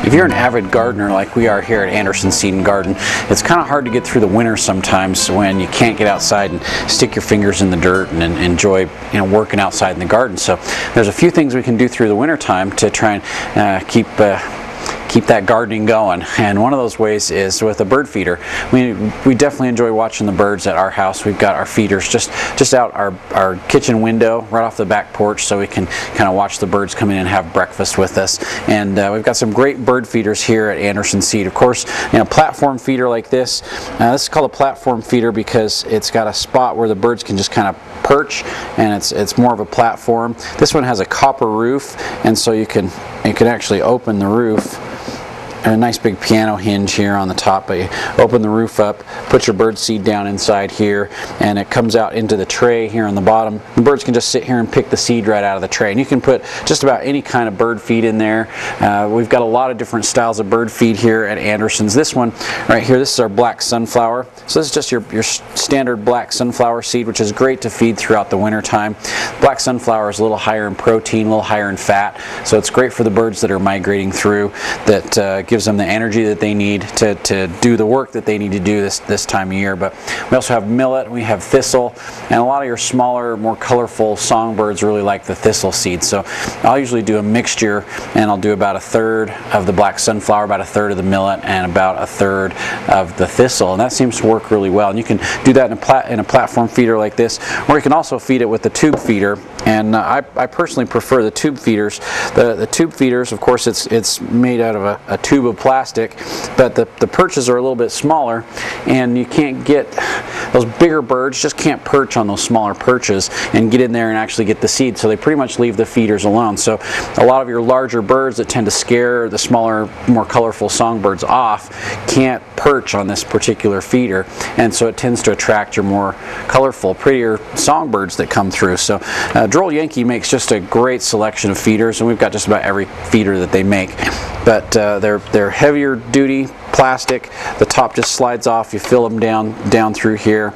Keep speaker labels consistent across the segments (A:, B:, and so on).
A: If you're an avid gardener like we are here at Anderson Seed and Garden, it's kind of hard to get through the winter sometimes when you can't get outside and stick your fingers in the dirt and enjoy, working outside in the garden. So there's a few things we can do through the winter time to try and keep that gardening going, and one of those ways is with a bird feeder. We definitely enjoy watching the birds at our house. We've got our feeders just out our kitchen window right off the back porch, so we can kind of watch the birds come in and have breakfast with us. And we've got some great bird feeders here at Anderson Seed. Of course, platform feeder like this. This is called a platform feeder because it's got a spot where the birds can just kind of perch, and it's more of a platform. This one has a copper roof, and so you can actually open the roof. A nice big piano hinge here on the top, but you open the roof up, put your bird seed down inside here, and it comes out into the tray here on the bottom. The birds can just sit here and pick the seed right out of the tray, and you can put just about any kind of bird feed in there. We've got a lot of different styles of bird feed here at Anderson's. This one right here, this is our black sunflower. So this is just your standard black sunflower seed, which is great to feed throughout the winter time. Black sunflower is a little higher in protein, a little higher in fat, so it's great for the birds that are migrating through. That gives them the energy that they need to do the work that they need to do this time of year. But we also have millet, we have thistle, and a lot of your smaller, more colorful songbirds really like the thistle seed. So I'll usually do a mixture, and I'll do about a third of the black sunflower, about a third of the millet, and about a third of the thistle, and that seems to work really well. And you can do that in a platform feeder like this, or you can also feed it with the tube feeder. And I personally prefer the tube feeders. The tube feeders, of course, it's made out of a tube of plastic, but the perches are a little bit smaller, and you can't get those bigger birds just can't perch on those smaller perches and get in there and actually get the seed, so they pretty much leave the feeders alone. So a lot of your larger birds that tend to scare the smaller, more colorful songbirds off can't perch on this particular feeder, and so it tends to attract your more colorful, prettier songbirds that come through. So Droll Yankee makes just a great selection of feeders, and we've got just about every feeder that they make. But they're heavier duty plastic. The top just slides off. You fill them down through here.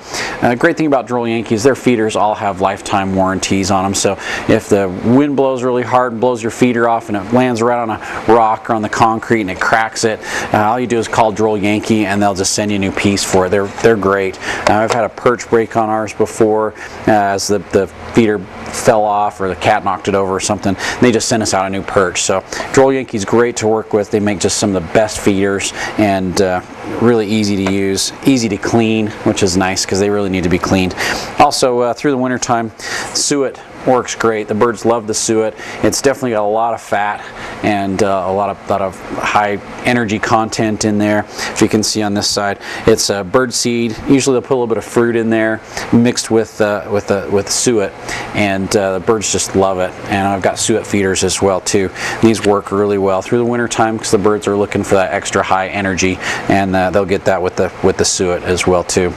A: Great thing about Droll Yankees, their feeders all have lifetime warranties on them. So if the wind blows really hard and blows your feeder off and it lands right on a rock or on the concrete and it cracks it, all you do is call Droll Yankee and they'll just send you a new piece for it. They're great. I've had a perch break on ours before as the feeder fell off or the cat knocked it over or something. They just sent us out a new perch. So Droll Yankee's great to work with. They make just some of the best feeders, and really easy to use, easy to clean, which is nice because they really need to be cleaned. Also, through the winter time, suet works great. The birds love the suet. It's definitely got a lot of fat and a lot of high energy content in there. If you can see on this side, it's bird seed. Usually they'll put a little bit of fruit in there mixed with suet, and the birds just love it. And I've got suet feeders as well too. These work really well through the winter time because the birds are looking for that extra high energy, and they'll get that with the suet as well too.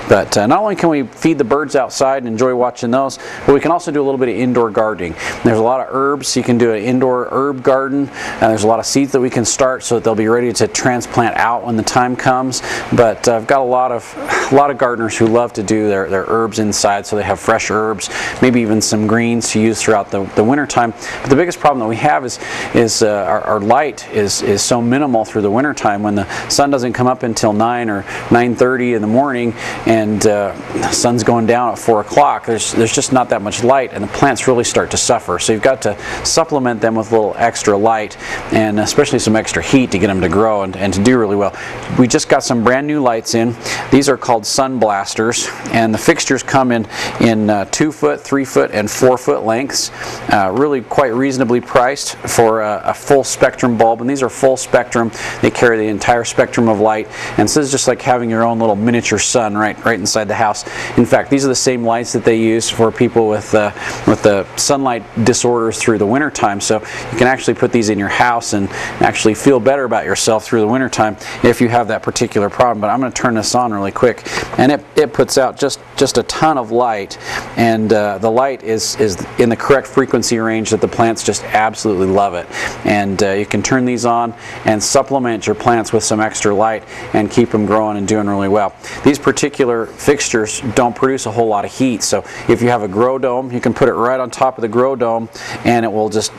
A: But not only can we feed the birds outside and enjoy watching those, but we can also do a little bit of indoor gardening. There's a lot of herbs, so you can do an indoor herb garden. There's a lot of seeds that we can start so that they'll be ready to transplant out when the time comes. But I've got a lot of gardeners who love to do their herbs inside, so they have fresh herbs, maybe even some greens to use throughout the winter time. But the biggest problem that we have is our light is so minimal through the winter time. When the sun doesn't come up until 9 or 9:30 in the morning, and the sun's going down at 4 o'clock, there's just not that much light, and the plants really start to suffer. So you've got to supplement them with a little extra light, and especially some extra heat to get them to grow and to do really well. We just got some brand new lights in. These are called sun blasters, and the fixtures come in 2 foot, 3 foot, and 4 foot lengths. Really quite reasonably priced for a full spectrum bulb, and these are full spectrum. They carry the entire spectrum of light, and so it's just like having your own little miniature sun right inside the house. In fact, these are the same lights that they use for people with the sunlight disorders through the winter time. So you can actually put these in your house and actually feel better about yourself through the winter time if you have that particular problem. But I'm going to turn this on really quick, and it puts out just a ton of light, and the light is in the correct frequency range that the plants just absolutely love it. And you can turn these on and supplement your plants with some extra light and keep them growing and doing really well. These particular fixtures don't produce a whole lot of heat, so if you have a grow dome, you can put it right on top of the grow dome, and it will just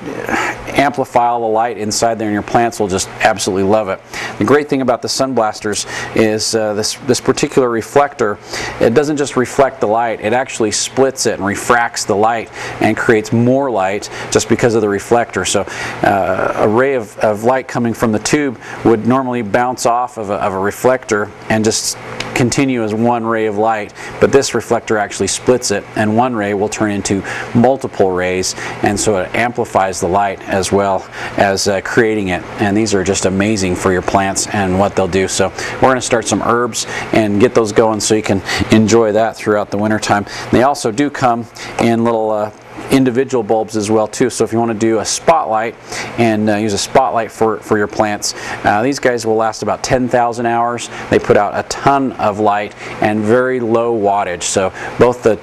A: amplify pile of light inside there, and your plants will just absolutely love it. The great thing about the sun blasters is this particular reflector, it doesn't just reflect the light, it actually splits it and refracts the light and creates more light just because of the reflector. So a ray of light coming from the tube would normally bounce off of a reflector and just continue as one ray of light, but this reflector actually splits it, and one ray will turn into multiple rays, and so it amplifies the light as well as creating it. And these are just amazing for your plants and what they'll do. So we're going to start some herbs and get those going so you can enjoy that throughout the winter time. They also do come in little individual bulbs as well too, so if you want to do a spotlight and use a spotlight for your plants, these guys will last about 10,000 hours. They put out a ton of light and very low wattage, so both the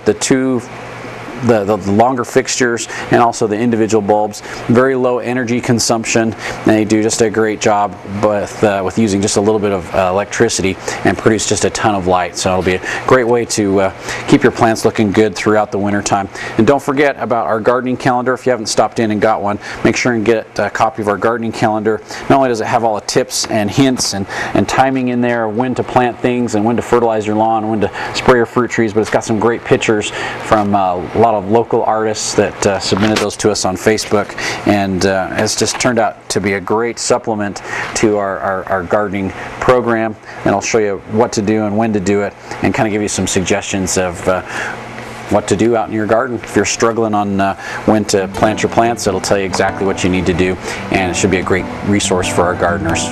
A: longer fixtures and also the individual bulbs, very low energy consumption, and they do just a great job with using just a little bit of electricity and produce just a ton of light. So it'll be a great way to keep your plants looking good throughout the winter time. And don't forget about our gardening calendar. If you haven't stopped in and got one, make sure and get a copy of our gardening calendar. Not only does it have all the tips and hints and timing in there, when to plant things and when to fertilize your lawn, when to spray your fruit trees, but it's got some great pictures from a lot of local artists that submitted those to us on Facebook, and it's just turned out to be a great supplement to our gardening program, and I'll show you what to do and when to do it, and kind of give you some suggestions of what to do out in your garden. If you're struggling on when to plant your plants, it'll tell you exactly what you need to do, and it should be a great resource for our gardeners.